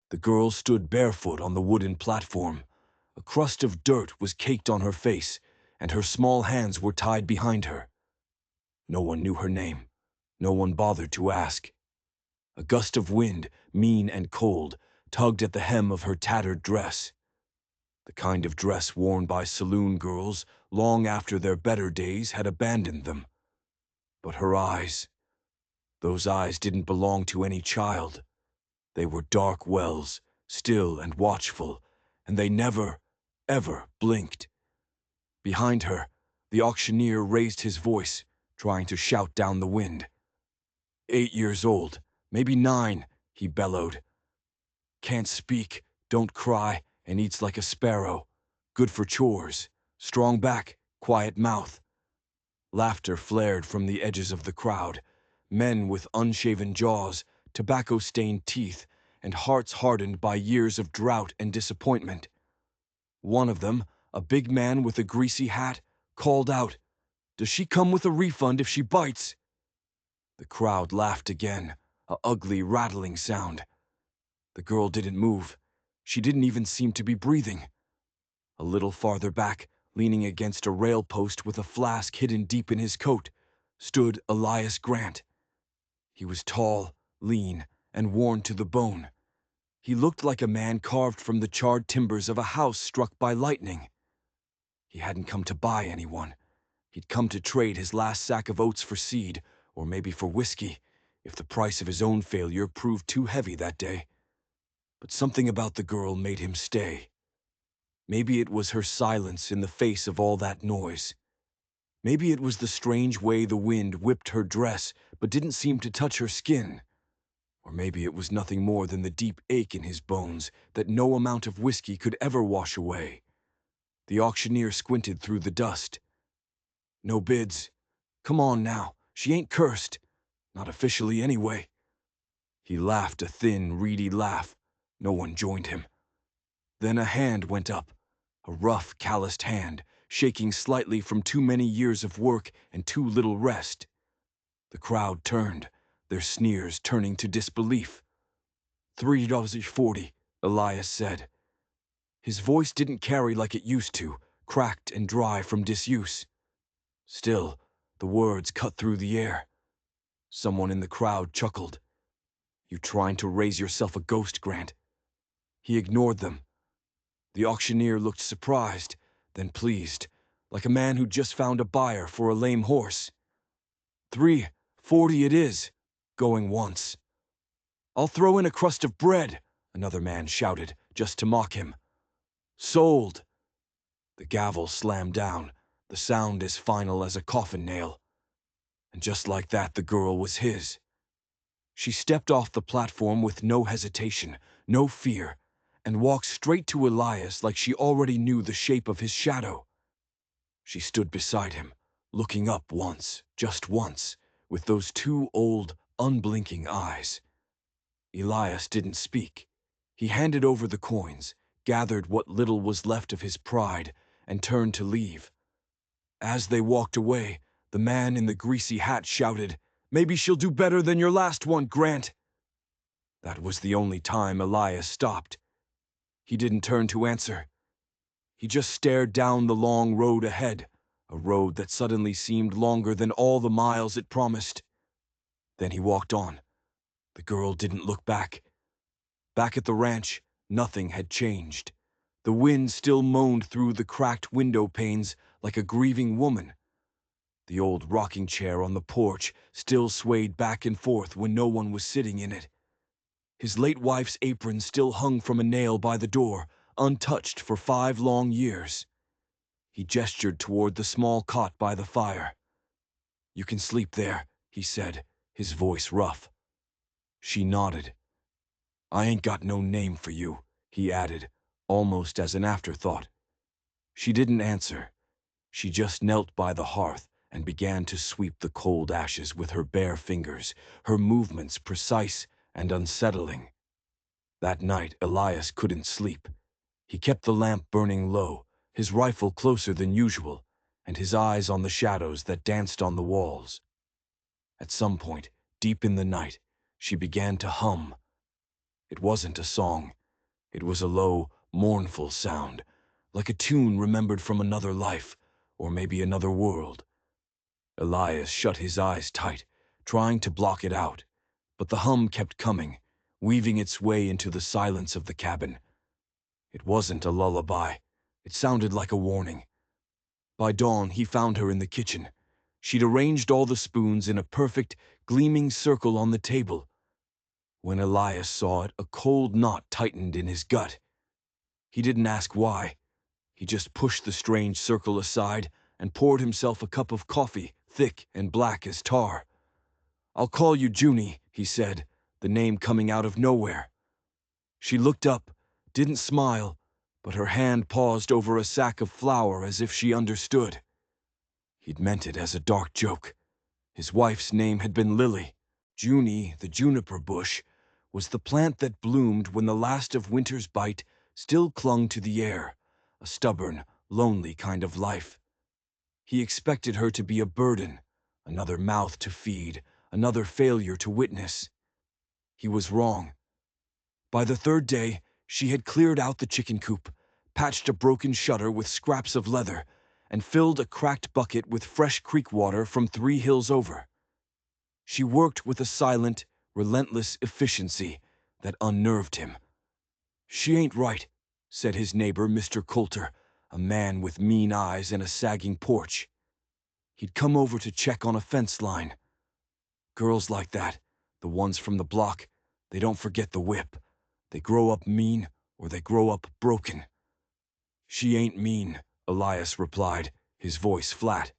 The girl stood barefoot on the wooden platform. A crust of dirt was caked on her face, and her small hands were tied behind her. No one knew her name. No one bothered to ask. A gust of wind, mean and cold, tugged at the hem of her tattered dress. The kind of dress worn by saloon girls long after their better days had abandoned them. But her eyes, those eyes didn't belong to any child. They were dark wells, still and watchful, and they never, ever blinked. Behind her, the auctioneer raised his voice, trying to shout down the wind. 8 years old, maybe 9, he bellowed. Can't speak, don't cry, and eats like a sparrow. Good for chores. Strong back, quiet mouth. Laughter flared from the edges of the crowd. Men with unshaven jaws, tobacco-stained teeth, and hearts hardened by years of drought and disappointment. One of them, a big man with a greasy hat, called out, "Does she come with a refund if she bites?" The crowd laughed again, a ugly, rattling sound. The girl didn't move. She didn't even seem to be breathing. A little farther back, leaning against a rail post with a flask hidden deep in his coat, stood Elias Grant. He was tall, lean, and worn to the bone. He looked like a man carved from the charred timbers of a house struck by lightning. He hadn't come to buy anyone. He'd come to trade his last sack of oats for seed, or maybe for whiskey, if the price of his own failure proved too heavy that day. But something about the girl made him stay. Maybe it was her silence in the face of all that noise. Maybe it was the strange way the wind whipped her dress but didn't seem to touch her skin. Or maybe it was nothing more than the deep ache in his bones that no amount of whiskey could ever wash away. The auctioneer squinted through the dust. "No bids. Come on now, she ain't cursed. Not officially anyway." He laughed a thin, reedy laugh. No one joined him. Then a hand went up, a rough, calloused hand, shaking slightly from too many years of work and too little rest. The crowd turned, their sneers turning to disbelief. $3.40, Elias said. His voice didn't carry like it used to, cracked and dry from disuse. Still, the words cut through the air. Someone in the crowd chuckled. "You trying to raise yourself a ghost, Grant?" He ignored them. The auctioneer looked surprised, then pleased, like a man who'd just found a buyer for a lame horse. $3.40 it is, going once. "I'll throw in a crust of bread," another man shouted, just to mock him. "Sold." The gavel slammed down, the sound as final as a coffin nail. And just like that, the girl was his. She stepped off the platform with no hesitation, no fear, and walked straight to Elias like she already knew the shape of his shadow. She stood beside him, looking up once, just once, with those two old, unblinking eyes. Elias didn't speak. He handed over the coins, gathered what little was left of his pride, and turned to leave. As they walked away, the man in the greasy hat shouted, "Maybe she'll do better than your last one, Grant." That was the only time Elias stopped. He didn't turn to answer. He just stared down the long road ahead, a road that suddenly seemed longer than all the miles it promised. Then he walked on. The girl didn't look back. Back at the ranch, nothing had changed. The wind still moaned through the cracked window panes like a grieving woman. The old rocking chair on the porch still swayed back and forth when no one was sitting in it. His late wife's apron still hung from a nail by the door, untouched for 5 long years. He gestured toward the small cot by the fire. "You can sleep there," he said, his voice rough. She nodded. "I ain't got no name for you," he added, almost as an afterthought. She didn't answer. She just knelt by the hearth and began to sweep the cold ashes with her bare fingers, her movements precise and unsettling. That night, Elias couldn't sleep. He kept the lamp burning low, his rifle closer than usual, and his eyes on the shadows that danced on the walls. At some point, deep in the night, she began to hum. It wasn't a song. It was a low, mournful sound, like a tune remembered from another life, or maybe another world. Elias shut his eyes tight, trying to block it out, but the hum kept coming, weaving its way into the silence of the cabin. It wasn't a lullaby. It sounded like a warning. By dawn, he found her in the kitchen. She'd arranged all the spoons in a perfect, gleaming circle on the table. When Elias saw it, a cold knot tightened in his gut. He didn't ask why. He just pushed the strange circle aside and poured himself a cup of coffee, thick and black as tar. "I'll call you Junie," he said, the name coming out of nowhere. She looked up, didn't smile, but her hand paused over a sack of flour as if she understood. He'd meant it as a dark joke. His wife's name had been Lily. Junie, the juniper bush, was the plant that bloomed when the last of winter's bite still clung to the air, a stubborn, lonely kind of life. He expected her to be a burden, another mouth to feed, another failure to witness. He was wrong. By the third day, she had cleared out the chicken coop, patched a broken shutter with scraps of leather, and filled a cracked bucket with fresh creek water from 3 hills over. She worked with a silent, relentless efficiency that unnerved him. "She ain't right," said his neighbor, Mr. Coulter, a man with mean eyes and a sagging porch. He'd come over to check on a fence line. Girls like that, the ones from the block, they don't forget the whip. They grow up mean or they grow up broken. "She ain't mean," Elias replied, his voice flat.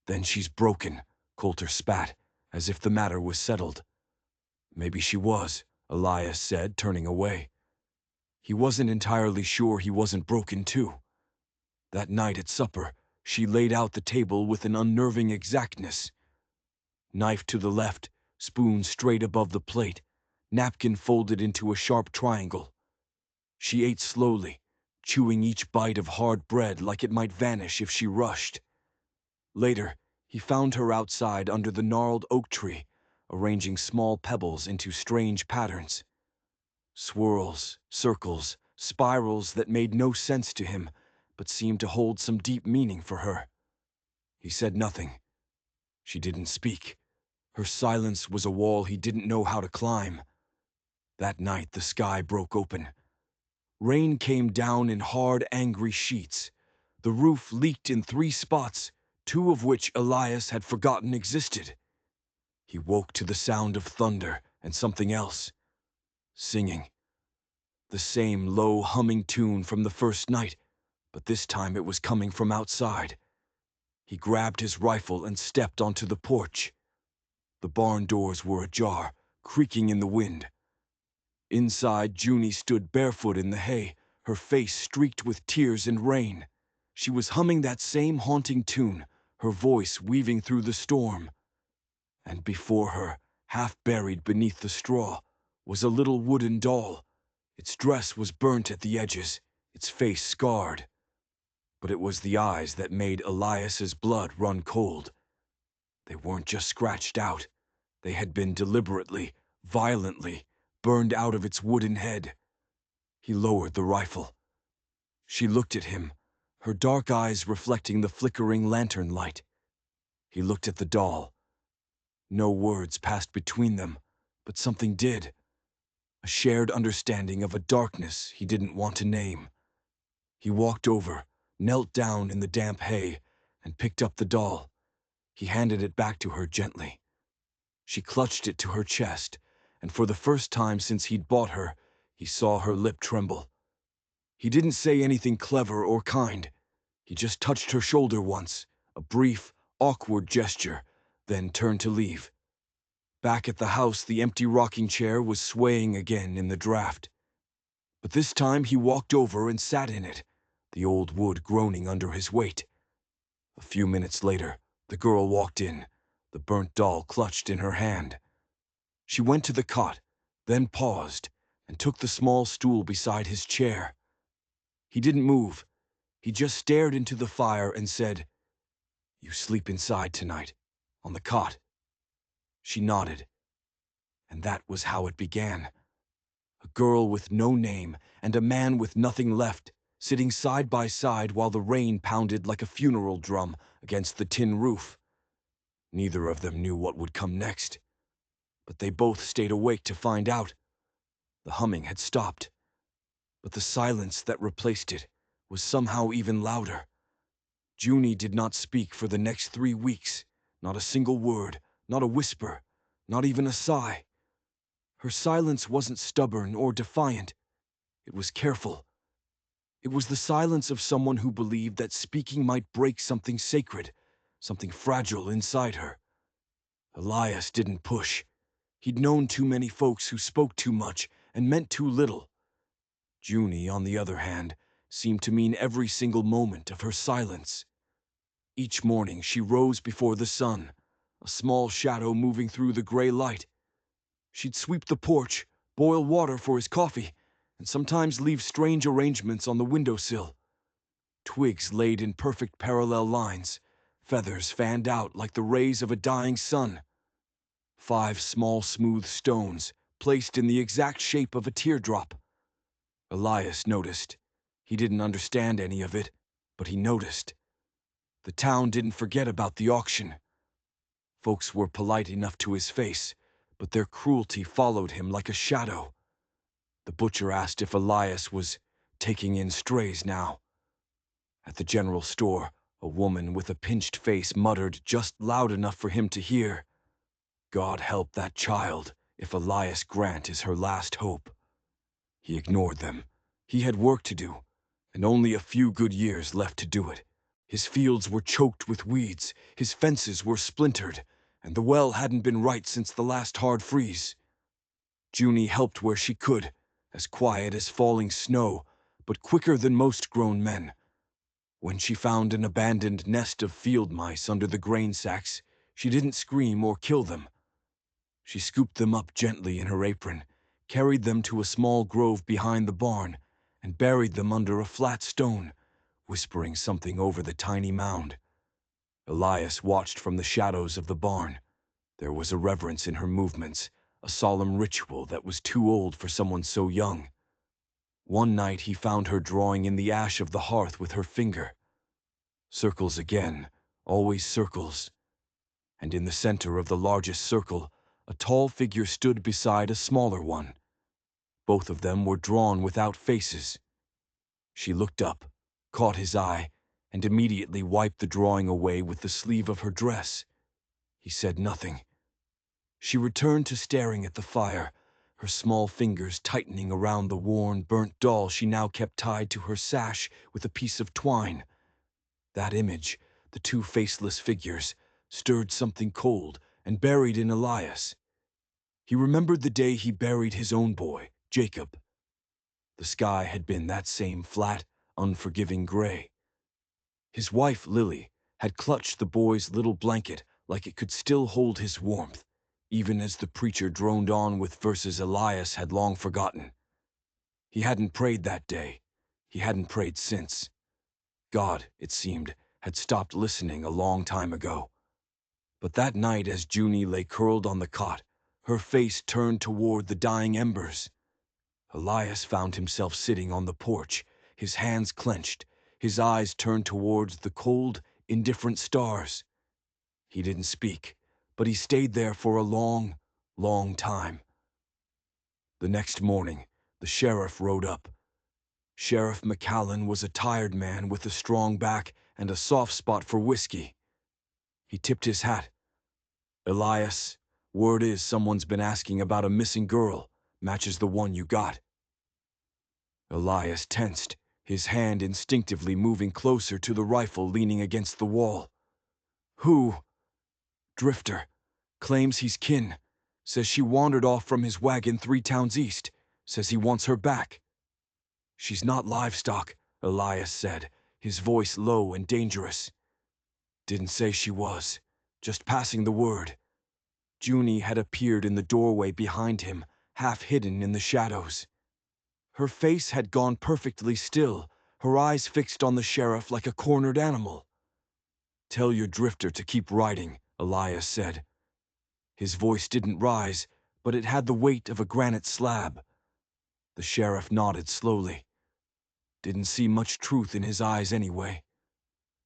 "Then she's broken," Coulter spat, as if the matter was settled. "Maybe she was," Elias said, turning away. He wasn't entirely sure he wasn't broken too. That night at supper, she laid out the table with an unnerving exactness. Knife to the left, spoon straight above the plate, napkin folded into a sharp triangle. She ate slowly, chewing each bite of hard bread like it might vanish if she rushed. Later, he found her outside under the gnarled oak tree, arranging small pebbles into strange patterns. Swirls, circles, spirals that made no sense to him, but seemed to hold some deep meaning for her. He said nothing. She didn't speak. Her silence was a wall he didn't know how to climb. That night the sky broke open. Rain came down in hard, angry sheets. The roof leaked in 3 spots, 2 of which Elias had forgotten existed. He woke to the sound of thunder and something else. Singing. The same low, humming tune from the first night, but this time it was coming from outside. He grabbed his rifle and stepped onto the porch. The barn doors were ajar, creaking in the wind. Inside, Junie stood barefoot in the hay, her face streaked with tears and rain. She was humming that same haunting tune, her voice weaving through the storm. And before her, half buried beneath the straw, was a little wooden doll. Its dress was burnt at the edges, its face scarred. But it was the eyes that made Elias's blood run cold. They weren't just scratched out. They had been deliberately, violently, burned out of its wooden head. He lowered the rifle. She looked at him, her dark eyes reflecting the flickering lantern light. He looked at the doll. No words passed between them, but something did. A shared understanding of a darkness he didn't want to name. He walked over, knelt down in the damp hay, and picked up the doll. He handed it back to her gently. She clutched it to her chest, and for the first time since he'd bought her, he saw her lip tremble. He didn't say anything clever or kind. He just touched her shoulder once, a brief, awkward gesture, then turned to leave. Back at the house, the empty rocking chair was swaying again in the draft. But this time he walked over and sat in it, the old wood groaning under his weight. A few minutes later, the girl walked in, the burnt doll clutched in her hand. She went to the cot, then paused, and took the small stool beside his chair. He didn't move. He just stared into the fire and said, "You sleep inside tonight, on the cot." She nodded. And that was how it began. A girl with no name and a man with nothing left, sitting side by side while the rain pounded like a funeral drum against the tin roof. Neither of them knew what would come next, but they both stayed awake to find out. The humming had stopped, but the silence that replaced it was somehow even louder. Junie did not speak for the next 3 weeks, not a single word, not a whisper, not even a sigh. Her silence wasn't stubborn or defiant. It was careful. It was the silence of someone who believed that speaking might break something sacred, something fragile inside her. Elias didn't push. He'd known too many folks who spoke too much and meant too little. Junie, on the other hand, seemed to mean every single moment of her silence. Each morning she rose before the sun, a small shadow moving through the gray light. She'd sweep the porch, boil water for his coffee, and sometimes leave strange arrangements on the windowsill. Twigs laid in perfect parallel lines, feathers fanned out like the rays of a dying sun. 5 small smooth stones, placed in the exact shape of a teardrop. Elias noticed. He didn't understand any of it, but he noticed. The town didn't forget about the auction. Folks were polite enough to his face, but their cruelty followed him like a shadow. The butcher asked if Elias was taking in strays now. At the general store, a woman with a pinched face muttered just loud enough for him to hear, "God help that child, if Elias Grant is her last hope." He ignored them. He had work to do, and only a few good years left to do it. His fields were choked with weeds, his fences were splintered, and the well hadn't been right since the last hard freeze. Junie helped where she could, as quiet as falling snow, but quicker than most grown men. When she found an abandoned nest of field mice under the grain sacks, she didn't scream or kill them. She scooped them up gently in her apron, carried them to a small grove behind the barn, and buried them under a flat stone, whispering something over the tiny mound. Elias watched from the shadows of the barn. There was a reverence in her movements, a solemn ritual that was too old for someone so young. One night he found her drawing in the ash of the hearth with her finger. Circles again, always circles. And in the center of the largest circle, a tall figure stood beside a smaller one. Both of them were drawn without faces. She looked up, caught his eye, and immediately wiped the drawing away with the sleeve of her dress. He said nothing. She returned to staring at the fire, her small fingers tightening around the worn, burnt doll she now kept tied to her sash with a piece of twine. That image, the 2 faceless figures, stirred something cold and buried in Elias. He remembered the day he buried his own boy, Jacob. The sky had been that same flat, unforgiving gray. His wife, Lily, had clutched the boy's little blanket like it could still hold his warmth, even as the preacher droned on with verses Elias had long forgotten. He hadn't prayed that day. He hadn't prayed since. God, it seemed, had stopped listening a long time ago. But that night, as Junie lay curled on the cot, her face turned toward the dying embers, Elias found himself sitting on the porch, his hands clenched, his eyes turned towards the cold, indifferent stars. He didn't speak, but he stayed there for a long, long time. The next morning, the sheriff rode up. Sheriff McCallan was a tired man with a strong back and a soft spot for whiskey. He tipped his hat. "Elias, word is someone's been asking about a missing girl, matches the one you got." Elias tensed, his hand instinctively moving closer to the rifle leaning against the wall. "Who?" "Drifter. Claims he's kin. Says she wandered off from his wagon 3 towns east. Says he wants her back." "She's not livestock," Elias said, his voice low and dangerous. "Didn't say she was. Just passing the word." Junie had appeared in the doorway behind him, half hidden in the shadows. Her face had gone perfectly still, her eyes fixed on the sheriff like a cornered animal. "Tell your drifter to keep riding," Elias said. His voice didn't rise, but it had the weight of a granite slab. The sheriff nodded slowly. Didn't see much truth in his eyes anyway.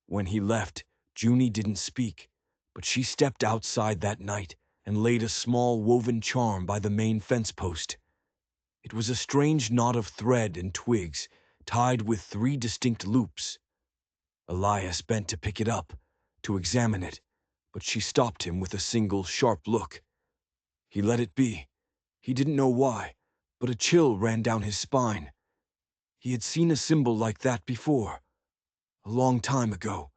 When he left, Junie didn't speak, but she stepped outside that night and laid a small woven charm by the main fence post. It was a strange knot of thread and twigs, tied with 3 distinct loops. Elias bent to pick it up, to examine it, but she stopped him with a single sharp look. He let it be. He didn't know why, but a chill ran down his spine. He had seen a symbol like that before, a long time ago,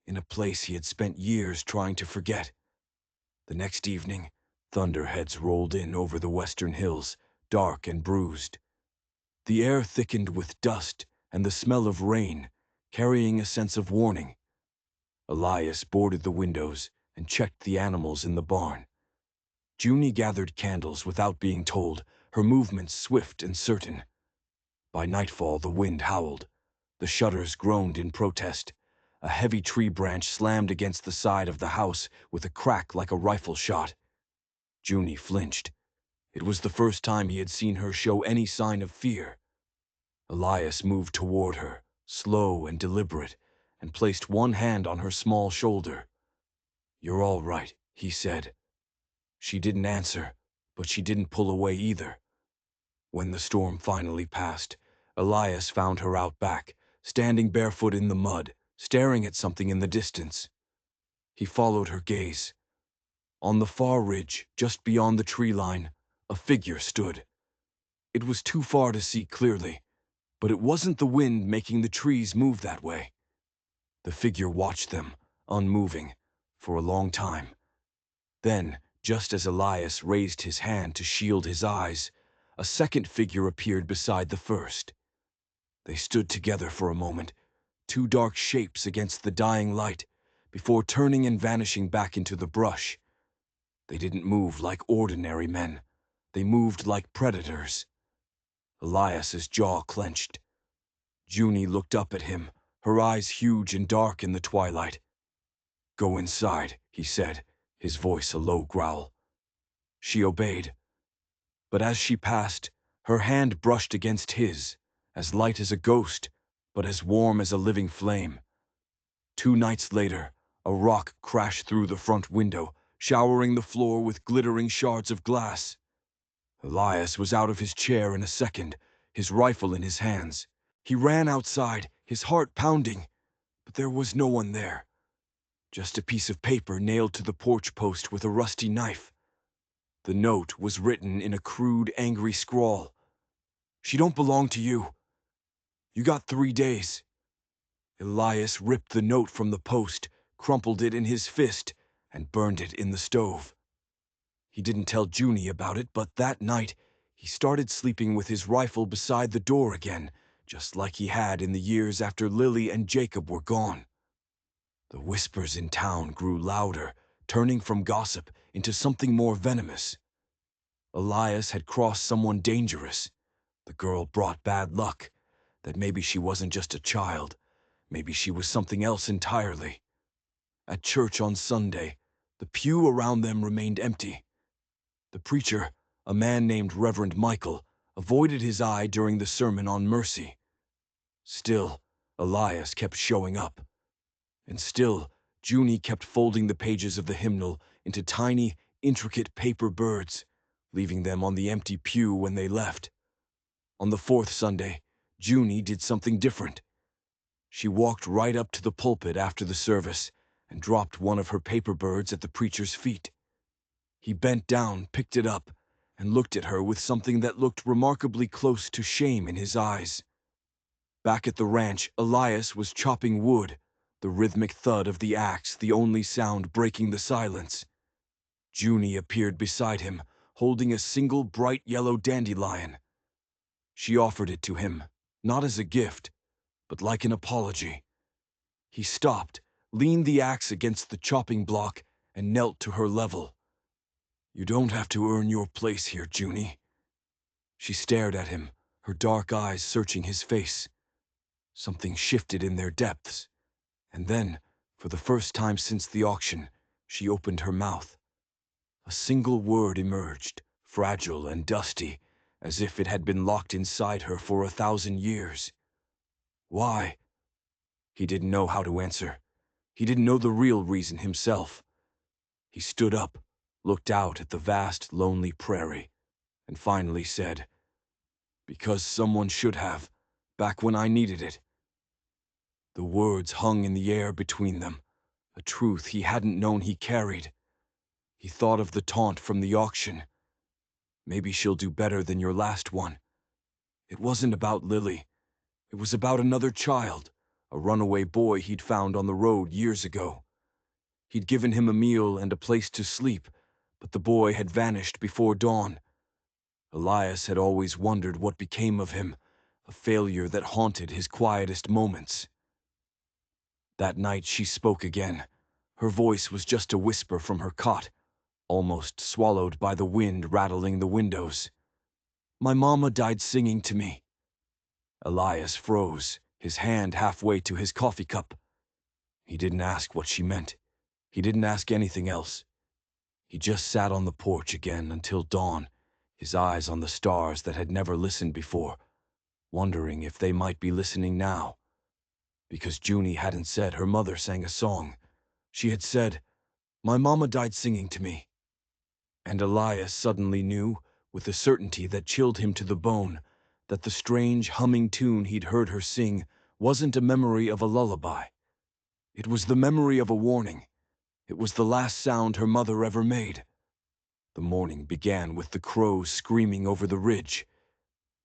in a place he had spent years trying to forget. The next evening, thunderheads rolled in over the western hills, dark and bruised. The air thickened with dust and the smell of rain, carrying a sense of warning. Elias boarded the windows and checked the animals in the barn. Junie gathered candles without being told, her movements swift and certain. By nightfall, the wind howled. The shutters groaned in protest. A heavy tree branch slammed against the side of the house with a crack like a rifle shot. Junie flinched. It was the first time he had seen her show any sign of fear. Elias moved toward her, slow and deliberate, and placed one hand on her small shoulder. "You're all right," he said. She didn't answer, but she didn't pull away either. When the storm finally passed, Elias found her out back, standing barefoot in the mud, staring at something in the distance. He followed her gaze. On the far ridge, just beyond the tree line, a figure stood. It was too far to see clearly, but it wasn't the wind making the trees move that way. The figure watched them, unmoving, for a long time. Then, just as Elias raised his hand to shield his eyes, a second figure appeared beside the first. They stood together for a moment, 2 dark shapes against the dying light, before turning and vanishing back into the brush. They didn't move like ordinary men. They moved like predators. Elias's jaw clenched. Junie looked up at him, her eyes huge and dark in the twilight. "Go inside," he said, his voice a low growl. She obeyed. But as she passed, her hand brushed against his, as light as a ghost, but as warm as a living flame. 2 nights later, a rock crashed through the front window, showering the floor with glittering shards of glass. Elias was out of his chair in a second, his rifle in his hands. He ran outside, his heart pounding, but there was no one there. Just a piece of paper nailed to the porch post with a rusty knife. The note was written in a crude, angry scrawl. "She don't belong to you. You got 3 days." Elias ripped the note from the post, crumpled it in his fist, and burned it in the stove. He didn't tell Junie about it, but that night, he started sleeping with his rifle beside the door again, just like he had in the years after Lily and Jacob were gone. The whispers in town grew louder, turning from gossip into something more venomous. Elias had crossed someone dangerous. The girl brought bad luck. That maybe she wasn't just a child. Maybe she was something else entirely. At church on Sunday, the pew around them remained empty. The preacher, a man named Reverend Michael, avoided his eye during the sermon on mercy. Still, Elias kept showing up. And still, Junie kept folding the pages of the hymnal into tiny, intricate paper birds, leaving them on the empty pew when they left. On the 4th Sunday, Junie did something different. She walked right up to the pulpit after the service and dropped one of her paper birds at the preacher's feet. He bent down, picked it up, and looked at her with something that looked remarkably close to shame in his eyes. Back at the ranch, Elias was chopping wood, the rhythmic thud of the axe the only sound breaking the silence. Junie appeared beside him, holding a single bright yellow dandelion. She offered it to him, not as a gift, but like an apology. He stopped, leaned the axe against the chopping block, and knelt to her level. "You don't have to earn your place here, Junie." She stared at him, her dark eyes searching his face. Something shifted in their depths. And then, for the first time since the auction, she opened her mouth. A single word emerged, fragile and dusty, as if it had been locked inside her for 1,000 years. Why? He didn't know how to answer. He didn't know the real reason himself. He stood up, looked out at the vast, lonely prairie, and finally said, "Because someone should have, back when I needed it." The words hung in the air between them, a truth he hadn't known he carried. He thought of the taunt from the auction. "Maybe she'll do better than your last one." It wasn't about Lily. It was about another child, a runaway boy he'd found on the road years ago. He'd given him a meal and a place to sleep, but the boy had vanished before dawn. Elias had always wondered what became of him, a failure that haunted his quietest moments. That night she spoke again. Her voice was just a whisper from her cot, almost swallowed by the wind rattling the windows. "My mama died singing to me." Elias froze, his hand halfway to his coffee cup. He didn't ask what she meant. He didn't ask anything else. He just sat on the porch again until dawn, his eyes on the stars that had never listened before, wondering if they might be listening now. Because Junie hadn't said her mother sang a song. She had said, "My mama died singing to me." And Elias suddenly knew, with a certainty that chilled him to the bone, that the strange humming tune he'd heard her sing wasn't a memory of a lullaby. It was the memory of a warning. It was the last sound her mother ever made. The morning began with the crows screaming over the ridge.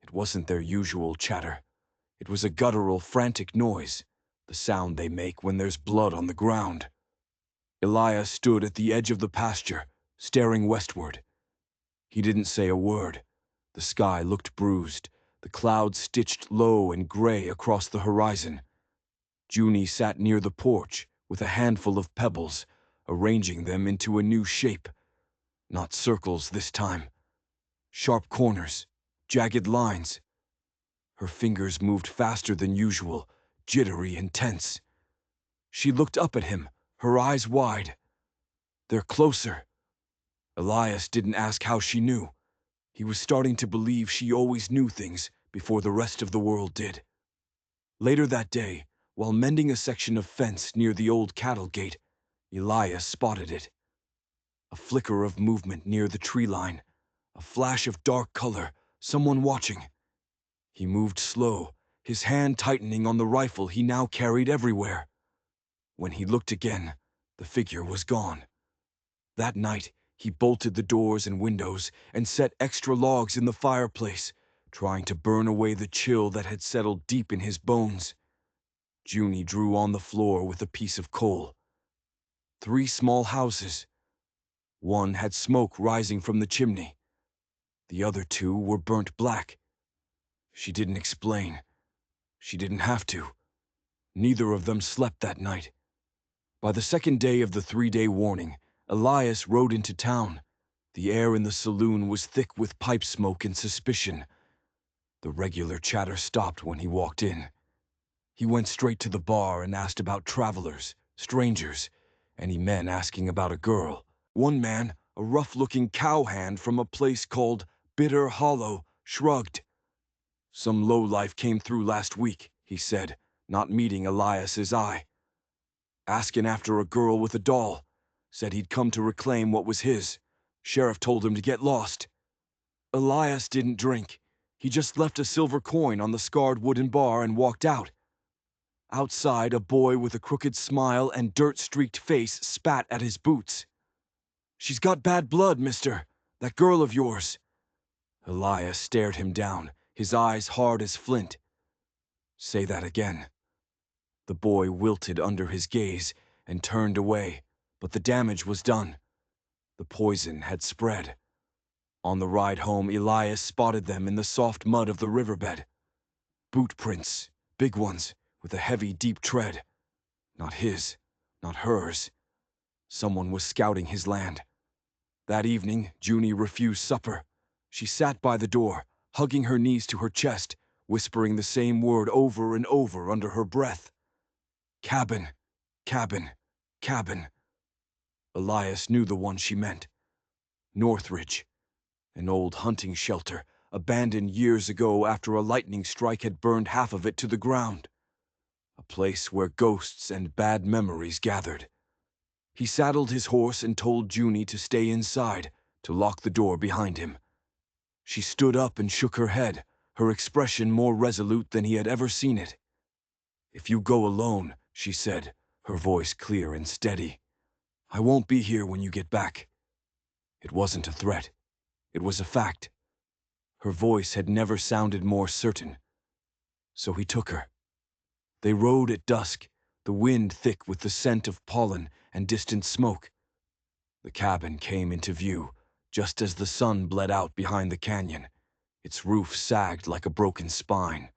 It wasn't their usual chatter. It was a guttural, frantic noise, the sound they make when there's blood on the ground. Elias stood at the edge of the pasture, staring westward. He didn't say a word. The sky looked bruised, the clouds stitched low and gray across the horizon. Junie sat near the porch with a handful of pebbles, arranging them into a new shape. Not circles this time. Sharp corners, jagged lines. Her fingers moved faster than usual, jittery and tense. She looked up at him, her eyes wide. "They're closer." Elias didn't ask how she knew. He was starting to believe she always knew things before the rest of the world did. Later that day, while mending a section of fence near the old cattle gate, Elias spotted it. A flicker of movement near the tree line, a flash of dark color, someone watching. He moved slow, his hand tightening on the rifle he now carried everywhere. When he looked again, the figure was gone. That night, he bolted the doors and windows and set extra logs in the fireplace, trying to burn away the chill that had settled deep in his bones. Junie drew on the floor with a piece of coal. 3 small houses. One had smoke rising from the chimney. The other 2 were burnt black. She didn't explain. She didn't have to. Neither of them slept that night. By the second day of the 3-day warning, Elias rode into town. The air in the saloon was thick with pipe smoke and suspicion. The regular chatter stopped when he walked in. He went straight to the bar and asked about travelers, strangers, any men asking about a girl. One man, a rough-looking cowhand from a place called Bitter Hollow, shrugged. "Some lowlife came through last week," he said, not meeting Elias's eye. "Asking after a girl with a doll. Said he'd come to reclaim what was his. Sheriff told him to get lost." Elias didn't drink. He just left a silver coin on the scarred wooden bar and walked out. Outside, a boy with a crooked smile and dirt-streaked face spat at his boots. "She's got bad blood, mister. That girl of yours." Elias stared him down, his eyes hard as flint. "Say that again." The boy wilted under his gaze and turned away, but the damage was done. The poison had spread. On the ride home, Elias spotted them in the soft mud of the riverbed. Boot prints, big ones, with a heavy, deep tread. Not his, not hers. Someone was scouting his land. That evening, Junie refused supper. She sat by the door, hugging her knees to her chest, whispering the same word over and over under her breath. "Cabin, cabin, cabin." Elias knew the one she meant. Northridge. An old hunting shelter, abandoned years ago after a lightning strike had burned half of it to the ground. A place where ghosts and bad memories gathered. He saddled his horse and told Junie to stay inside, to lock the door behind him. She stood up and shook her head, her expression more resolute than he had ever seen it. "If you go alone," she said, her voice clear and steady, "I won't be here when you get back." It wasn't a threat. It was a fact. Her voice had never sounded more certain. So he took her. They rode at dusk, the wind thick with the scent of pollen and distant smoke. The cabin came into view, just as the sun bled out behind the canyon. Its roof sagged like a broken spine.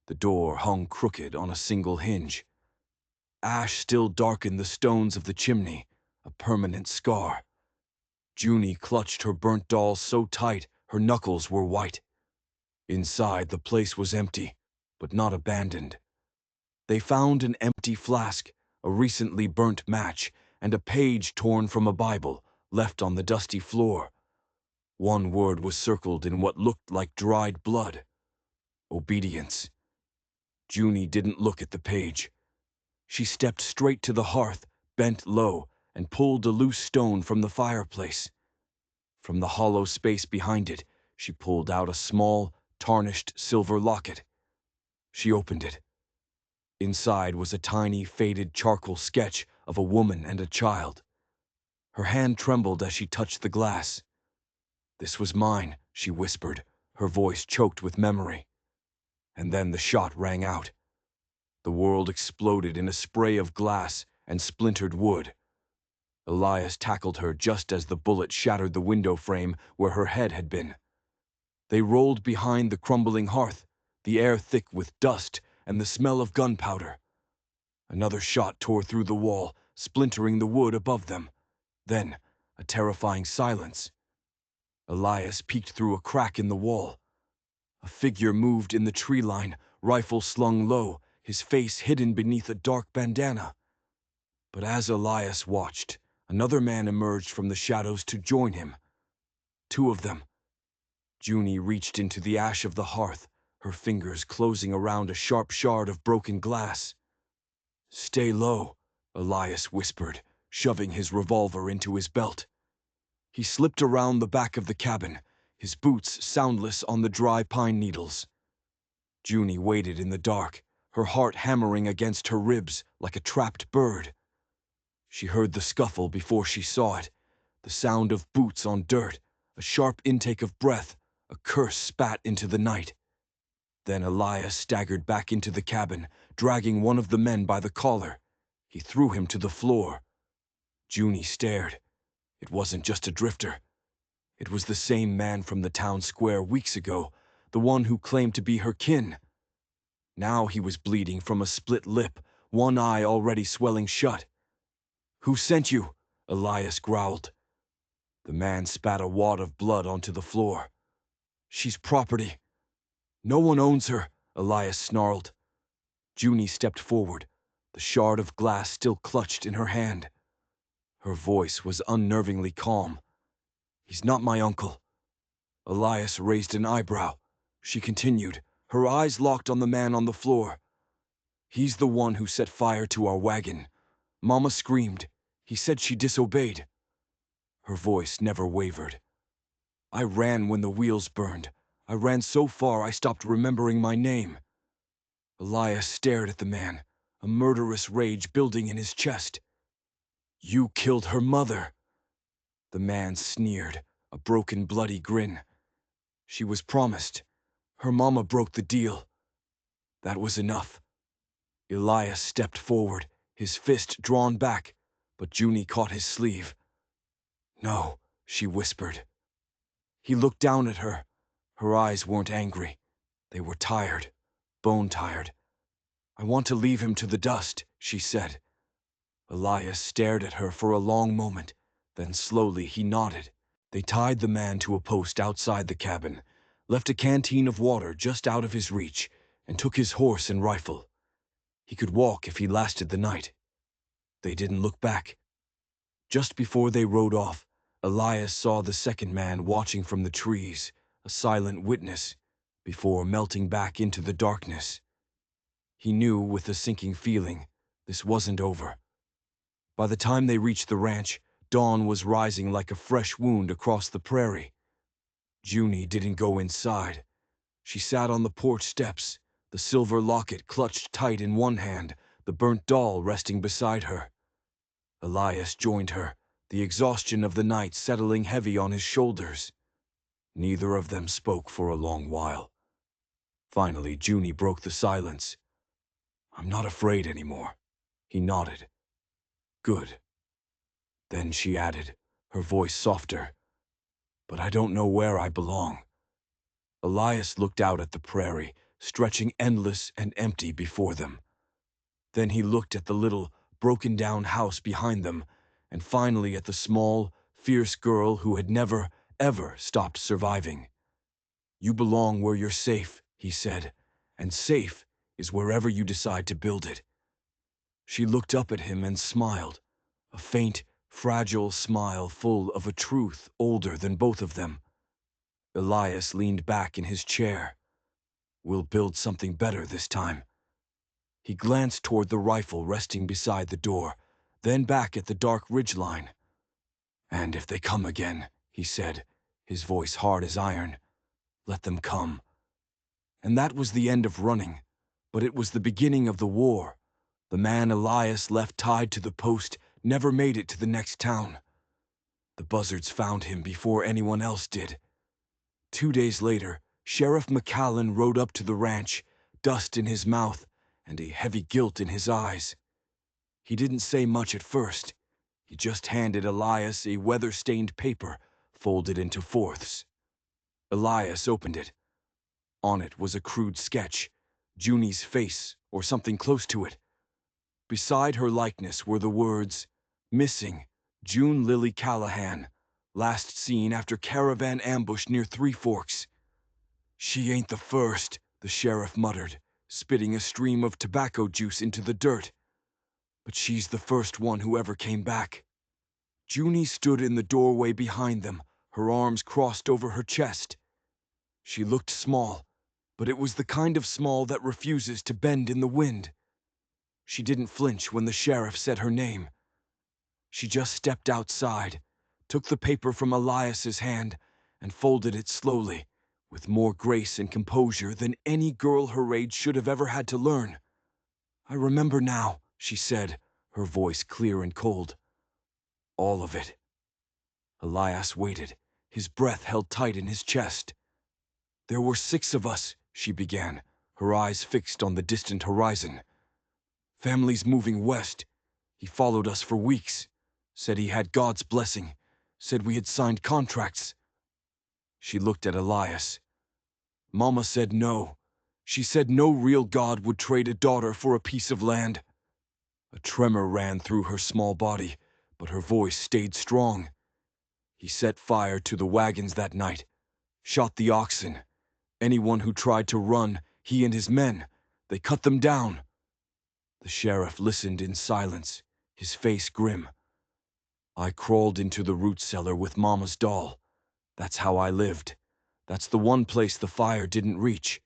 The door hung crooked on a single hinge. Ash still darkened the stones of the chimney, a permanent scar. Junie clutched her burnt doll so tight her knuckles were white. Inside, the place was empty, but not abandoned. They found an empty flask, a recently burnt match, and a page torn from a Bible, left on the dusty floor. One word was circled in what looked like dried blood. Obedience. Junie didn't look at the page. She stepped straight to the hearth, bent low, and pulled a loose stone from the fireplace. From the hollow space behind it, she pulled out a small, tarnished silver locket. She opened it. Inside was a tiny, faded charcoal sketch of a woman and a child. Her hand trembled as she touched the glass. "This was mine," she whispered, her voice choked with memory. And then the shot rang out. The world exploded in a spray of glass and splintered wood. Elias tackled her just as the bullet shattered the window frame where her head had been. They rolled behind the crumbling hearth, the air thick with dust and the smell of gunpowder. Another shot tore through the wall, splintering the wood above them. Then, a terrifying silence. Elias peeked through a crack in the wall. A figure moved in the tree line, rifle slung low, his face hidden beneath a dark bandana. But as Elias watched, another man emerged from the shadows to join him. Two of them. Junie reached into the ash of the hearth, her fingers closing around a sharp shard of broken glass. "Stay low," Elias whispered, shoving his revolver into his belt. He slipped around the back of the cabin, his boots soundless on the dry pine needles. Junie waited in the dark, her heart hammering against her ribs like a trapped bird. She heard the scuffle before she saw it, the sound of boots on dirt, a sharp intake of breath, a curse spat into the night. Then Elias staggered back into the cabin, dragging one of the men by the collar. He threw him to the floor. Junie stared. It wasn't just a drifter. It was the same man from the town square weeks ago, the one who claimed to be her kin. Now he was bleeding from a split lip, one eye already swelling shut. "Who sent you?" Elias growled. The man spat a wad of blood onto the floor. "She's property." "No one owns her," Elias snarled. Junie stepped forward, the shard of glass still clutched in her hand. Her voice was unnervingly calm. "He's not my uncle." Elias raised an eyebrow. She continued, her eyes locked on the man on the floor. "He's the one who set fire to our wagon. Mama screamed. He said she disobeyed." Her voice never wavered. "I ran when the wheels burned. I ran so far I stopped remembering my name." Elias stared at the man, a murderous rage building in his chest. "You killed her mother." The man sneered, a broken, bloody grin. "She was promised. Her mama broke the deal." That was enough. Elias stepped forward, his fist drawn back, but Junie caught his sleeve. "No," she whispered. He looked down at her. Her eyes weren't angry. They were tired, bone-tired. "I want to leave him to the dust," she said. Elias stared at her for a long moment, then slowly he nodded. They tied the man to a post outside the cabin, left a canteen of water just out of his reach, and took his horse and rifle. He could walk if he lasted the night. They didn't look back. Just before they rode off, Elias saw the second man watching from the trees, a silent witness, before melting back into the darkness. He knew with a sinking feeling this wasn't over. By the time they reached the ranch, dawn was rising like a fresh wound across the prairie. Junie didn't go inside. She sat on the porch steps, the silver locket clutched tight in one hand, the burnt doll resting beside her. Elias joined her, the exhaustion of the night settling heavy on his shoulders. Neither of them spoke for a long while. Finally, Junie broke the silence. "I'm not afraid anymore." He nodded. "Good." Then she added, her voice softer, "But I don't know where I belong." Elias looked out at the prairie, stretching endless and empty before them. Then he looked at the little, broken-down house behind them, and finally at the small, fierce girl who had never, ever stopped surviving. "You belong where you're safe," he said, "and safe is wherever you decide to build it." She looked up at him and smiled, a faint, fragile smile full of a truth older than both of them. Elias leaned back in his chair. "We'll build something better this time." He glanced toward the rifle resting beside the door, then back at the dark ridgeline. "And if they come again," he said, his voice hard as iron, "let them come." And that was the end of running, but it was the beginning of the war. The man Elias left tied to the post never made it to the next town. The buzzards found him before anyone else did. 2 days later, Sheriff McCallan rode up to the ranch, dust in his mouth and a heavy guilt in his eyes. He didn't say much at first. He just handed Elias a weather-stained paper, folded into fourths. Elias opened it. On it was a crude sketch, Junie's face or something close to it. Beside her likeness were the words, "Missing, June Lily Callahan, last seen after caravan ambush near Three Forks." "She ain't the first," the sheriff muttered, spitting a stream of tobacco juice into the dirt. "But she's the first one who ever came back." Junie stood in the doorway behind them, her arms crossed over her chest. She looked small, but it was the kind of small that refuses to bend in the wind. She didn't flinch when the sheriff said her name. She just stepped outside, took the paper from Elias's hand, and folded it slowly, with more grace and composure than any girl her age should have ever had to learn. "I remember now," she said, her voice clear and cold. "All of it." Elias waited, his breath held tight in his chest. "There were 6 of us," she began, her eyes fixed on the distant horizon. "Family's moving west. He followed us for weeks. Said he had God's blessing. Said we had signed contracts." She looked at Elias. "Mama said no. She said no real God would trade a daughter for a piece of land." A tremor ran through her small body, but her voice stayed strong. "He set fire to the wagons that night, shot the oxen. Anyone who tried to run, he and his men, they cut them down." The sheriff listened in silence, his face grim. "I crawled into the root cellar with Mama's doll. That's how I lived. That's the one place the fire didn't reach."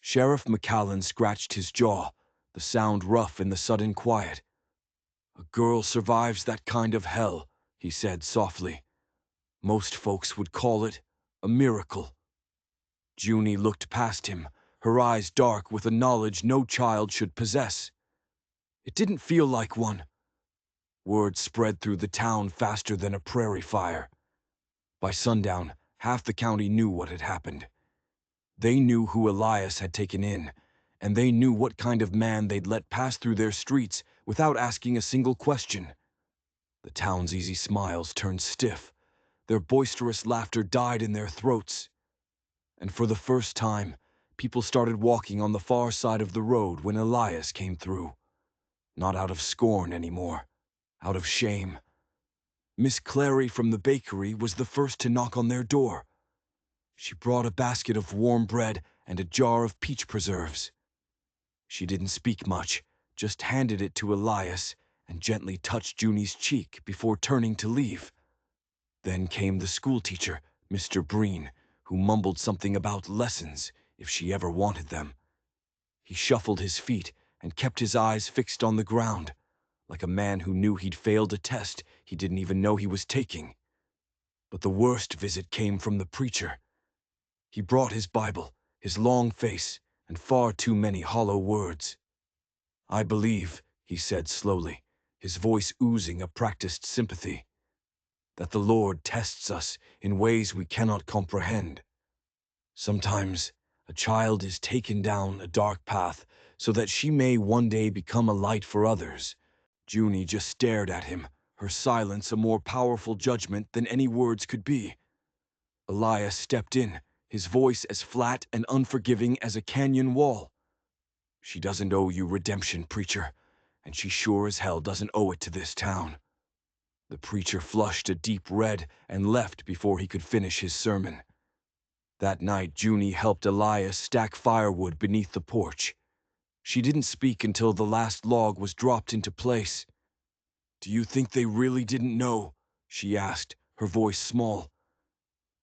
Sheriff McCallan scratched his jaw, the sound rough in the sudden quiet. "A girl survives that kind of hell," he said softly. "Most folks would call it a miracle." Junie looked past him, her eyes dark with a knowledge no child should possess. "It didn't feel like one." Word spread through the town faster than a prairie fire. By sundown, half the county knew what had happened. They knew who Elias had taken in, and they knew what kind of man they'd let pass through their streets without asking a single question. The town's easy smiles turned stiff. Their boisterous laughter died in their throats. And for the first time, people started walking on the far side of the road when Elias came through. Not out of scorn anymore, out of shame. Miss Clary from the bakery was the first to knock on their door. She brought a basket of warm bread and a jar of peach preserves. She didn't speak much, just handed it to Elias and gently touched Junie's cheek before turning to leave. Then came the schoolteacher, Mr. Breen, who mumbled something about lessons if she ever wanted them. He shuffled his feet and kept his eyes fixed on the ground, like a man who knew he'd failed a test he didn't even know he was taking. But the worst visit came from the preacher. He brought his Bible, his long face, and far too many hollow words. "I believe," he said slowly, his voice oozing a practiced sympathy, "that the Lord tests us in ways we cannot comprehend. Sometimes a child is taken down a dark path so that she may one day become a light for others." Junie just stared at him, her silence a more powerful judgment than any words could be. Elias stepped in, his voice as flat and unforgiving as a canyon wall. "She doesn't owe you redemption, preacher, and she sure as hell doesn't owe it to this town." The preacher flushed a deep red and left before he could finish his sermon. That night, Junie helped Elias stack firewood beneath the porch. She didn't speak until the last log was dropped into place. "Do you think they really didn't know?" she asked, her voice small.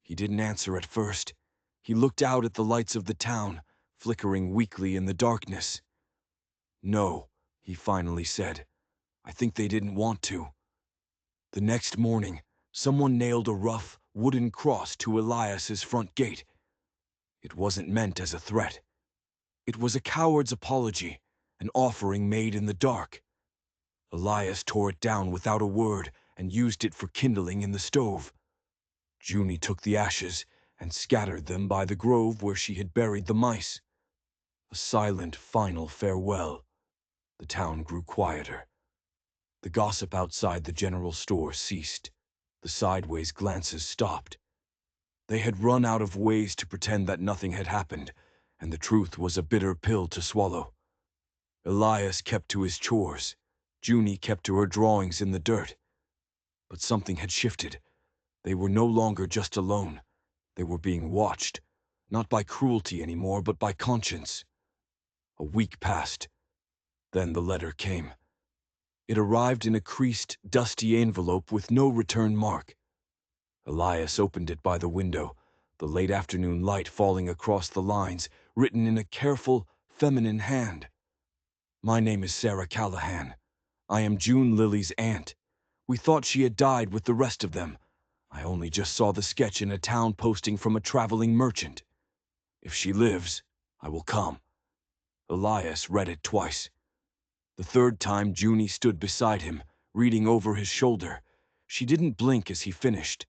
He didn't answer at first. He looked out at the lights of the town, flickering weakly in the darkness. "No," he finally said. "I think they didn't want to." The next morning, someone nailed a rough, wooden cross to Elias's front gate. It wasn't meant as a threat. It was a coward's apology, an offering made in the dark. Elias tore it down without a word and used it for kindling in the stove. Junie took the ashes and scattered them by the grove where she had buried the mice. A silent, final farewell. The town grew quieter. The gossip outside the general store ceased. The sideways glances stopped. They had run out of ways to pretend that nothing had happened, and the truth was a bitter pill to swallow. Elias kept to his chores. Junie kept to her drawings in the dirt. But something had shifted. They were no longer just alone. They were being watched, not by cruelty anymore, but by conscience. A week passed. Then the letter came. It arrived in a creased, dusty envelope with no return mark. Elias opened it by the window, the late afternoon light falling across the lines, written in a careful, feminine hand. "My name is Sarah Callahan. I am June Lily's aunt. We thought she had died with the rest of them. I only just saw the sketch in a town posting from a traveling merchant. If she lives, I will come." Elias read it twice. The third time, Junie stood beside him, reading over his shoulder. She didn't blink as he finished.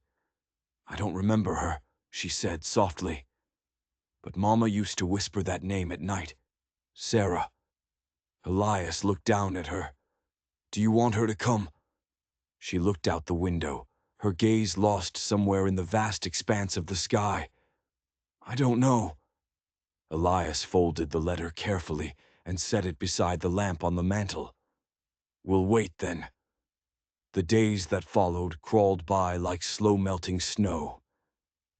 "I don't remember her," she said softly. "But Mama used to whisper that name at night. Sarah." Elias looked down at her. "Do you want her to come?" She looked out the window, her gaze lost somewhere in the vast expanse of the sky. "I don't know." Elias folded the letter carefully and set it beside the lamp on the mantel. "We'll wait then." The days that followed crawled by like slow-melting snow.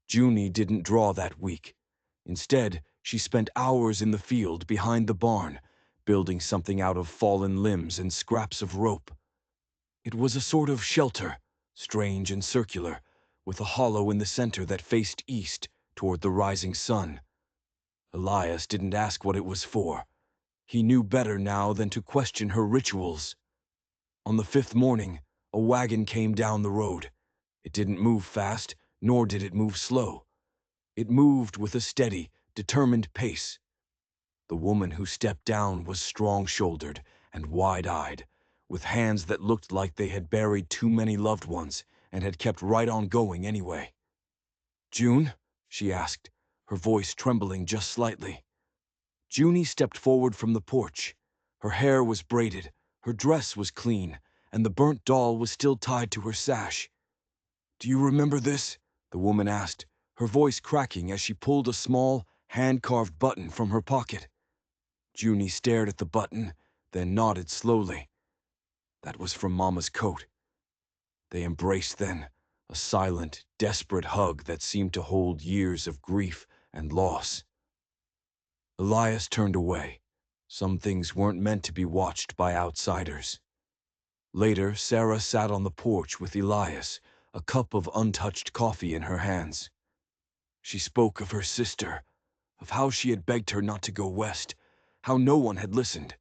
Junie didn't draw that week. Instead, she spent hours in the field behind the barn, building something out of fallen limbs and scraps of rope. It was a sort of shelter, strange and circular, with a hollow in the center that faced east toward the rising sun. Elias didn't ask what it was for. He knew better now than to question her rituals. On the fifth morning, a wagon came down the road. It didn't move fast, nor did it move slow. It moved with a steady, determined pace. The woman who stepped down was strong-shouldered and wide-eyed, with hands that looked like they had buried too many loved ones and had kept right on going anyway. "June?" she asked, her voice trembling just slightly. Junie stepped forward from the porch. Her hair was braided, her dress was clean, and the burnt doll was still tied to her sash. "Do you remember this?" the woman asked, her voice cracking as she pulled a small, hand-carved button from her pocket. Junie stared at the button, then nodded slowly. That was from Mama's coat. They embraced then, a silent, desperate hug that seemed to hold years of grief and loss. Elias turned away. Some things weren't meant to be watched by outsiders. Later, Sarah sat on the porch with Elias, a cup of untouched coffee in her hands. She spoke of her sister, of how she had begged her not to go west, how no one had listened,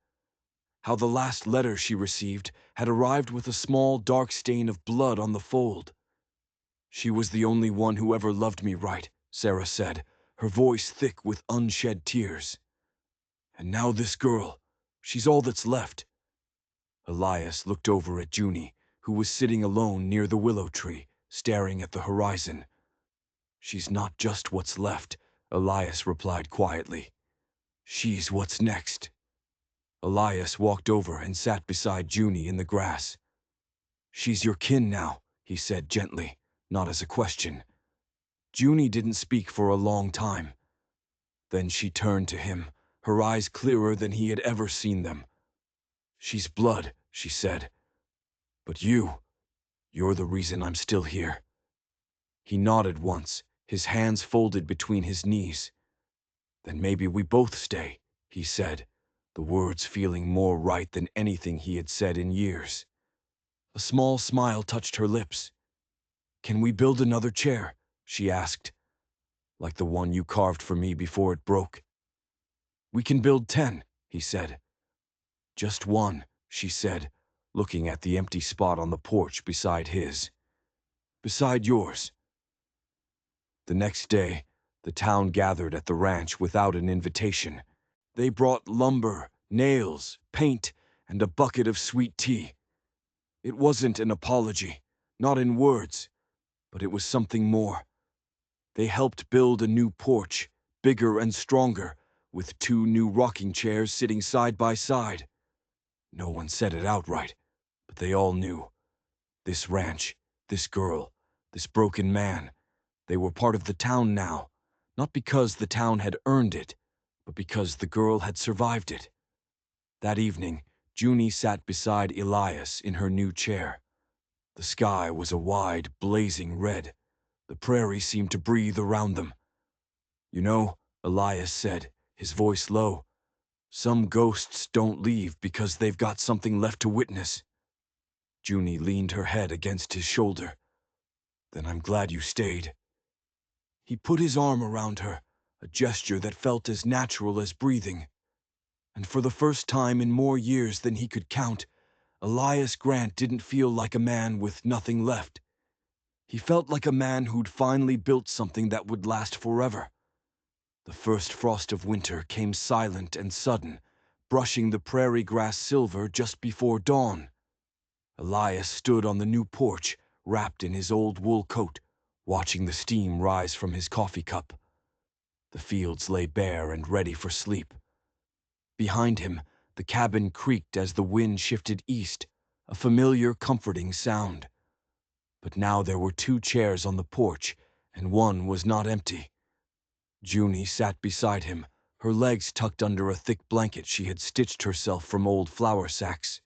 how the last letter she received had arrived with a small dark stain of blood on the fold. "She was the only one who ever loved me right," Sarah said, her voice thick with unshed tears. "And now this girl, she's all that's left." Elias looked over at Junie, who was sitting alone near the willow tree, staring at the horizon. "She's not just what's left," Elias replied quietly. "She's what's next." Elias walked over and sat beside Junie in the grass. "She's your kin now," he said gently, not as a question. Junie didn't speak for a long time. Then she turned to him, her eyes clearer than he had ever seen them. "She's blood," she said. "But you're the reason I'm still here." He nodded once, his hands folded between his knees. "Then maybe we both stay," he said, the words feeling more right than anything he had said in years. A small smile touched her lips. "Can we build another chair?" she asked. "Like the one you carved for me before it broke?" "We can build 10, he said. "Just one," she said, looking at the empty spot on the porch beside his. "Beside yours." The next day, the town gathered at the ranch without an invitation. They brought lumber, nails, paint, and a bucket of sweet tea. It wasn't an apology, not in words, but it was something more. They helped build a new porch, bigger and stronger, with 2 new rocking chairs sitting side by side. No one said it outright, but they all knew. This ranch, this girl, this broken man, they were part of the town now, not because the town had earned it, but because the girl had survived it. That evening, Junie sat beside Elias in her new chair. The sky was a wide, blazing red. The prairie seemed to breathe around them. "You know," Elias said, his voice low, "some ghosts don't leave because they've got something left to witness." Junie leaned her head against his shoulder. "Then I'm glad you stayed." He put his arm around her, a gesture that felt as natural as breathing. And for the first time in more years than he could count, Elias Grant didn't feel like a man with nothing left. He felt like a man who'd finally built something that would last forever. The first frost of winter came silent and sudden, brushing the prairie grass silver just before dawn. Elias stood on the new porch, wrapped in his old wool coat, watching the steam rise from his coffee cup. The fields lay bare and ready for sleep. Behind him, the cabin creaked as the wind shifted east, a familiar, comforting sound. But now there were 2 chairs on the porch, and one was not empty. Junie sat beside him, her legs tucked under a thick blanket she had stitched herself from old flour sacks.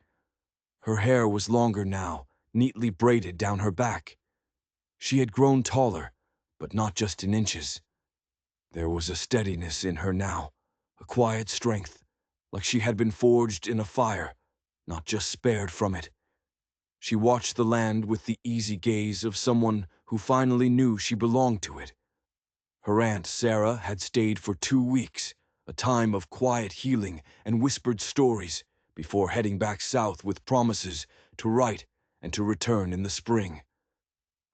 Her hair was longer now, neatly braided down her back. She had grown taller, but not just in inches. There was a steadiness in her now, a quiet strength, like she had been forged in a fire, not just spared from it. She watched the land with the easy gaze of someone who finally knew she belonged to it. Her Aunt Sarah had stayed for 2 weeks, a time of quiet healing and whispered stories, before heading back south with promises to write and to return in the spring.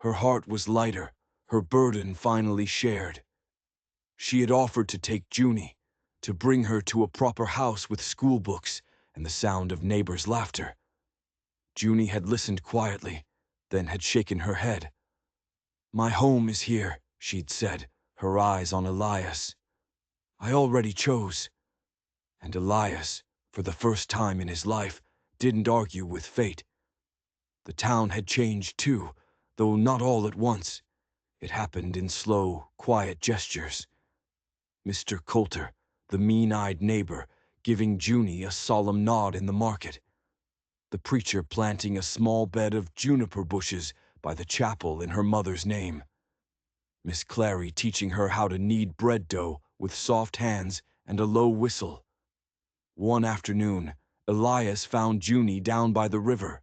Her heart was lighter, her burden finally shared. She had offered to take Junie, to bring her to a proper house with school books and the sound of neighbors' laughter. Junie had listened quietly, then had shaken her head. "My home is here," she'd said, her eyes on Elias. "I already chose." And Elias, for the first time in his life, didn't argue with fate. The town had changed too, though not all at once. It happened in slow, quiet gestures. Mr. Coulter, the mean-eyed neighbor, giving Junie a solemn nod in the market. The preacher planting a small bed of juniper bushes by the chapel in her mother's name. Miss Clary teaching her how to knead bread dough with soft hands and a low whistle. One afternoon, Elias found Junie down by the river,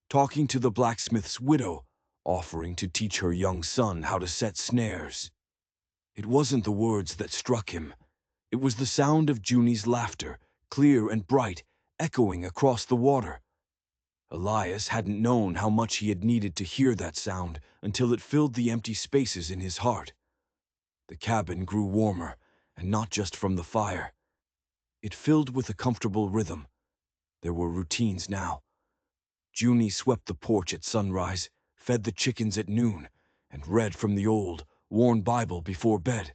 talking to the blacksmith's widow, offering to teach her young son how to set snares. It wasn't the words that struck him. It was the sound of Junie's laughter, clear and bright, echoing across the water. Elias hadn't known how much he had needed to hear that sound until it filled the empty spaces in his heart. The cabin grew warmer, and not just from the fire. It filled with a comfortable rhythm. There were routines now. Junie swept the porch at sunrise, fed the chickens at noon, and read from the old, worn Bible before bed.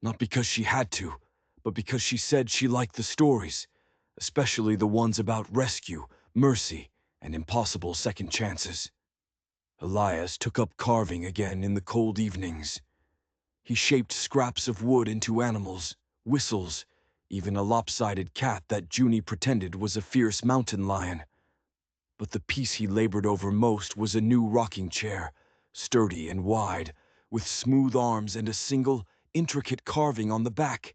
Not because she had to, but because she said she liked the stories, especially the ones about rescue, mercy, and impossible second chances. Elias took up carving again in the cold evenings. He shaped scraps of wood into animals, whistles, even a lopsided cat that Junie pretended was a fierce mountain lion. But the piece he labored over most was a new rocking chair, sturdy and wide, with smooth arms and a single, intricate carving on the back,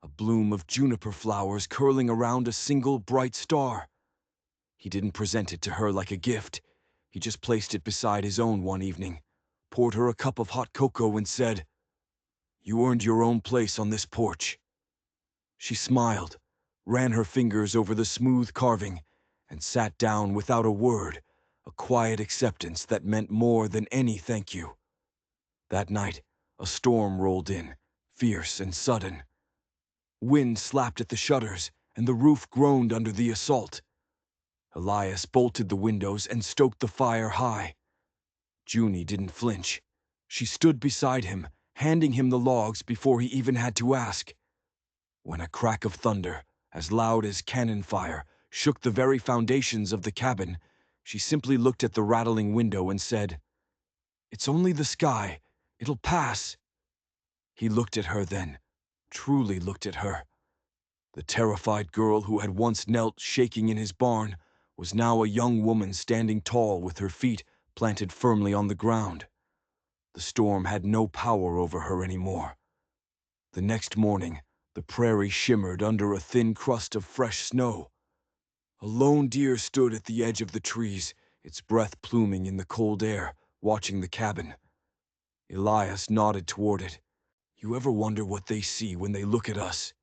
a bloom of juniper flowers curling around a single bright star. He didn't present it to her like a gift. He just placed it beside his own one evening, poured her a cup of hot cocoa and said, "You earned your own place on this porch." She smiled, ran her fingers over the smooth carving, and sat down without a word, a quiet acceptance that meant more than any thank you. That night, a storm rolled in, fierce and sudden. Wind slapped at the shutters, and the roof groaned under the assault. Elias bolted the windows and stoked the fire high. Junie didn't flinch. She stood beside him, handing him the logs before he even had to ask. When a crack of thunder, as loud as cannon fire, shook the very foundations of the cabin, she simply looked at the rattling window and said, "It's only the sky. It'll pass." He looked at her then, truly looked at her. The terrified girl who had once knelt shaking in his barn was now a young woman standing tall with her feet planted firmly on the ground. The storm had no power over her anymore. The next morning, the prairie shimmered under a thin crust of fresh snow. A lone deer stood at the edge of the trees, its breath pluming in the cold air, watching the cabin. Elias nodded toward it. "You ever wonder what they see when they look at us?"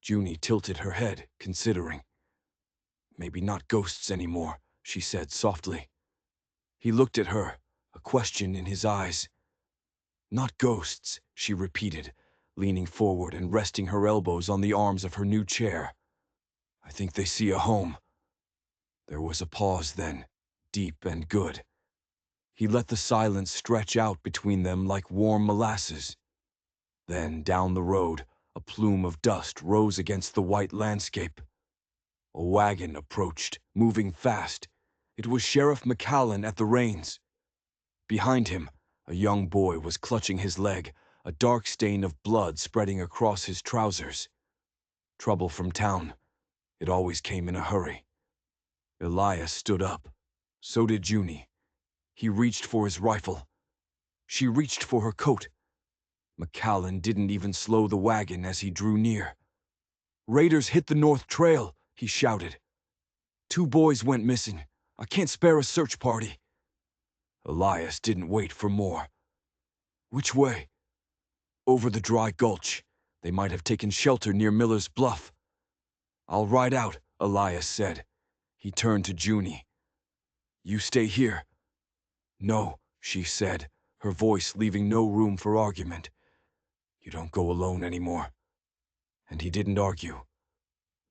Junie tilted her head, considering. "Maybe not ghosts anymore," she said softly. He looked at her, a question in his eyes. "Not ghosts," she repeated, leaning forward and resting her elbows on the arms of her new chair. "I think they see a home." There was a pause then, deep and good. He let the silence stretch out between them like warm molasses. Then, down the road, a plume of dust rose against the white landscape. A wagon approached, moving fast. It was Sheriff McCallan at the reins. Behind him, a young boy was clutching his leg, a dark stain of blood spreading across his trousers. Trouble from town. It always came in a hurry. Elias stood up. So did Junie. He reached for his rifle. She reached for her coat. McCallan didn't even slow the wagon as he drew near. "Raiders hit the North Trail," he shouted. "2 boys went missing. I can't spare a search party." Elias didn't wait for more. "Which way?" "Over the dry gulch. They might have taken shelter near Miller's Bluff." "I'll ride out," Elias said. He turned to Junie. "You stay here." "No," she said, her voice leaving no room for argument. "You don't go alone anymore." And he didn't argue.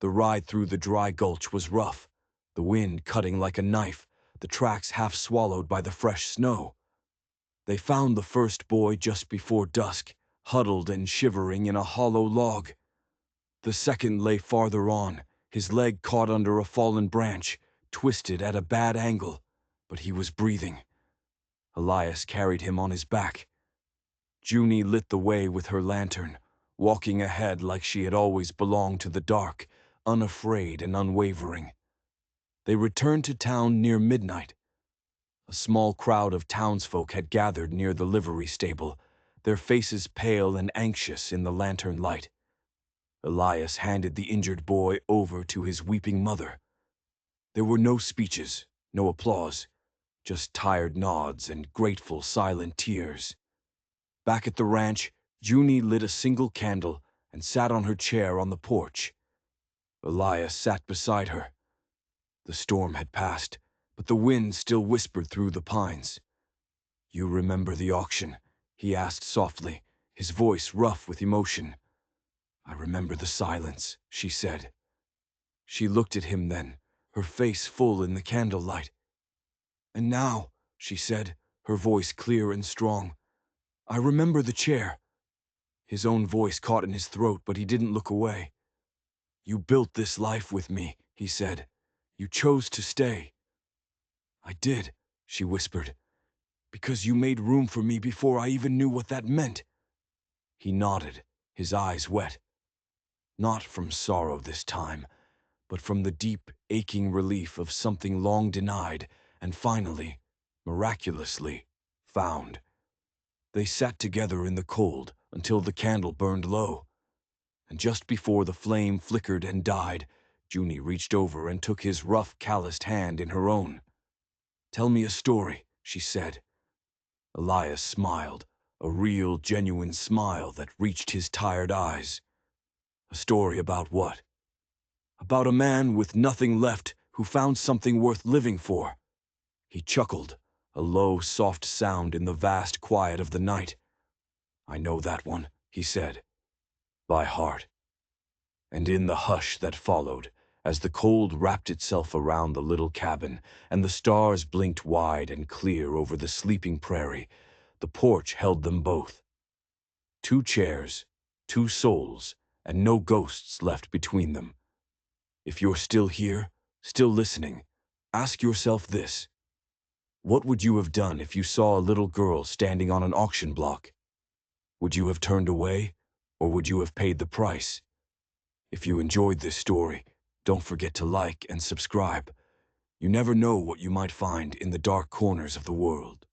The ride through the dry gulch was rough, the wind cutting like a knife, the tracks half swallowed by the fresh snow. They found the first boy just before dusk, huddled and shivering in a hollow log. The second lay farther on, his leg caught under a fallen branch, twisted at a bad angle, but he was breathing. Elias carried him on his back. Junie lit the way with her lantern, walking ahead like she had always belonged to the dark, unafraid and unwavering. They returned to town near midnight. A small crowd of townsfolk had gathered near the livery stable, their faces pale and anxious in the lantern light. Elias handed the injured boy over to his weeping mother. There were no speeches, no applause, just tired nods and grateful silent tears. Back at the ranch, Junie lit a single candle and sat on her chair on the porch. Elias sat beside her. The storm had passed, but the wind still whispered through the pines. "You remember the auction?" he asked softly, his voice rough with emotion. "I remember the silence," she said. She looked at him then, her face full in the candlelight. "And now," she said, her voice clear and strong, "I remember the chair." His own voice caught in his throat, but he didn't look away. "You built this life with me," he said. "You chose to stay." "I did," she whispered, "because you made room for me before I even knew what that meant." He nodded, his eyes wet. Not from sorrow this time, but from the deep, aching relief of something long denied and finally, miraculously, found. They sat together in the cold until the candle burned low. And just before the flame flickered and died, Junie reached over and took his rough, calloused hand in her own. "Tell me a story," she said. Elias smiled, a real, genuine smile that reached his tired eyes. "A story about what?" "About a man with nothing left who found something worth living for." He chuckled, a low, soft sound in the vast quiet of the night. "I know that one," he said, "by heart." And in the hush that followed, as the cold wrapped itself around the little cabin and the stars blinked wide and clear over the sleeping prairie, the porch held them both. Two chairs, two souls, and no ghosts left between them. If you're still here, still listening, ask yourself this. What would you have done if you saw a little girl standing on an auction block? Would you have turned away, or would you have paid the price? If you enjoyed this story, don't forget to like and subscribe. You never know what you might find in the dark corners of the world.